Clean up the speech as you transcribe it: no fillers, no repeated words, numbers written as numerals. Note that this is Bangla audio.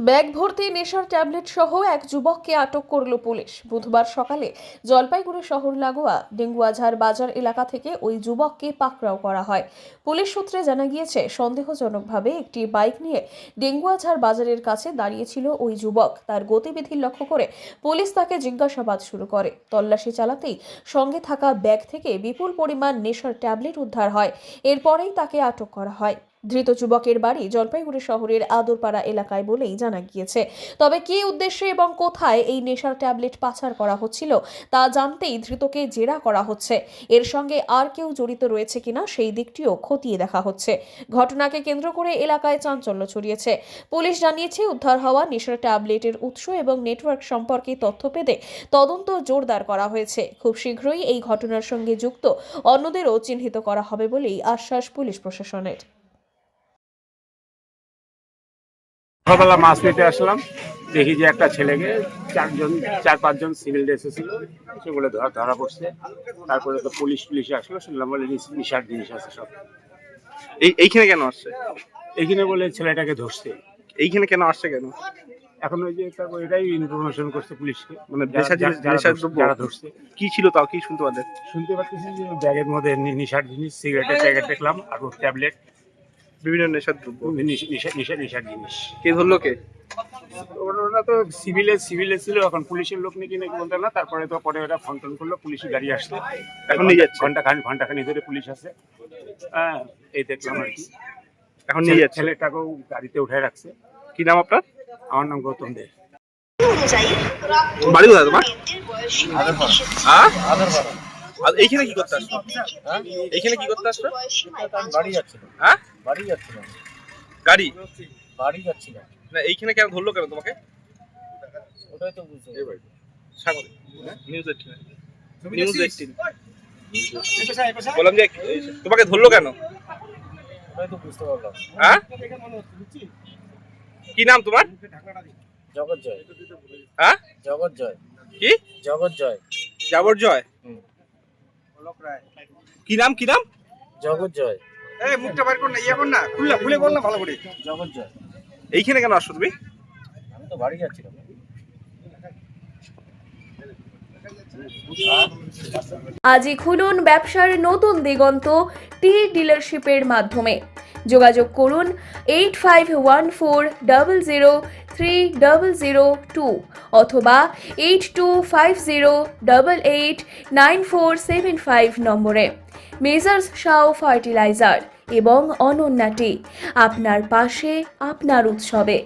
ব্যাগ ভর্তি নেশার ট্যাবলেট সহ এক যুবককে আটক করল পুলিশ। বুধবার সকালে জলপাইগুড়ি শহর লাগোয়া ডেঙ্গুয়াঝাড় বাজার এলাকা থেকে ওই যুবককে পাকড়াও করা হয়। পুলিশ সূত্রে জানা গিয়েছে, সন্দেহজনকভাবে একটি বাইক নিয়ে ডেঙ্গুয়াঝাড় বাজারের কাছে দাঁড়িয়েছিল ওই যুবক। তার গতিবিধি লক্ষ্য করে পুলিশ তাকে জিজ্ঞাসাবাদ শুরু করে। তল্লাশি চালাতেই সঙ্গে থাকা ব্যাগ থেকে বিপুল পরিমাণ নেশার ট্যাবলেট উদ্ধার হয়। এরপরেই তাকে আটক করা হয়। ধৃত যুবকের বাড়ি জলপাইগুড়ি শহরের আদরপাড়া এলাকায় বলেই জানা গিয়েছে। তবে কী উদ্দেশ্যে এবং কোথায় এই নেশার ট্যাবলেট পাচার করা হচ্ছিল তা জানতেই ধৃতকে জেরা করা হচ্ছে। এর সঙ্গে আর কেউ জড়িত রয়েছে কিনা সেই দিকটিও খতিয়ে দেখা হচ্ছে। ঘটনাকে কেন্দ্র করে এলাকায় চাঞ্চল্য ছড়িয়েছে। পুলিশ জানিয়েছে, উদ্ধার হওয়া নেশার ট্যাবলেটের উৎস এবং নেটওয়ার্ক সম্পর্কে তথ্য পেতে তদন্ত জোরদার করা হয়েছে। খুব শীঘ্রই এই ঘটনার সঙ্গে যুক্ত অন্যদেরও চিহ্নিত করা হবে বলেই আশ্বাস পুলিশ প্রশাসনের। সকালবেলা মাছ নিতে আসলাম, দেখি যে একটা ছেলেকে চার পাঁচজন সিভিল ড্রেস ছিল, সেগুলো ধরা পড়ছে। তারপরে তো পুলিশে আসলো, শুনলাম বলে নিশার জিনিস আছে সব। এইখানে কেন আসছে? এইখানে বলে ছেলেটাকে ধরছে। এইখানে কেন আসছে কেন? এখন ওই যে এটাই ইনফরমেশন করছে পুলিশকে, মানে যারা ধরছে। কি ছিল তাও কি শুনতে পাচ্ছি যে ব্যাগের মধ্যে নিশার জিনিস, সিগারেটের প্যাকেট দেখলাম, আর ট্যাবলেট, বিভিন্ন নেশার দ্রব্য। নিশার জিনিস। কে ধরলো কে? ওরা তো সিভিলে ছিল, এখন পুলিশের লোক নাকি বলতে না। তারপরে তো পরে ওরা ফোন টোন করলো, পুলিশের গাড়ি আসছে, এখন নিয়ে যাচ্ছে। ঘন্টাখানি ধরে পুলিশ আছে। হ্যাঁ, এই দেখলাম আর কি। এখন নিয়ে যাচ্ছে। ছেলেটাকেও গাড়িতে উঠে রাখছে। কি নাম আপনার? আমার নাম গৌতম দে। বাড়ি কোথায় তোমার? হ্যাঁ, এইখানে কি করতে আসছো? এইখানে কি করতে আসছো? বাড়ি যাচ্ছিল। হ্যাঁ, বাড়ি যাচ্ছিলাম। গাড়ি বাড়ি যাচ্ছিলাম। না, এইখানে কেন ধরলো কেন তোমাকে? ওটাই তো বুঝতে পারছি। সাগরে নিউজ 18 বললাম যে তোমাকে ধরলো কেন? ওটাই তো বুঝতে পারলাম। হ্যাঁ, কি নাম তোমার? জগৎ জয়। হ্যাঁ, জগৎ জয়। কি জগৎ জয়। যাবর জয়? কি নাম জগৎ জয়। এই মুখটা বাইর কর না, ইয়ে কর না, খুলে বল না ভালো করে। জগৎ জয়। এইখানে কেন আসছো তুমি? আমি তো বাড়ি যাচ্ছিলাম। আজই খুলুন ব্যবসার নতুন দিগন্ত টি ডিলারশিপের মাধ্যমে। যোগাযোগ করুন 8514003002 অথবা 8250889475 নম্বরে। মেজার্স শাও ফার্টিলাইজার এবং অনন্যা টি, আপনার পাশে আপনার উৎসবে।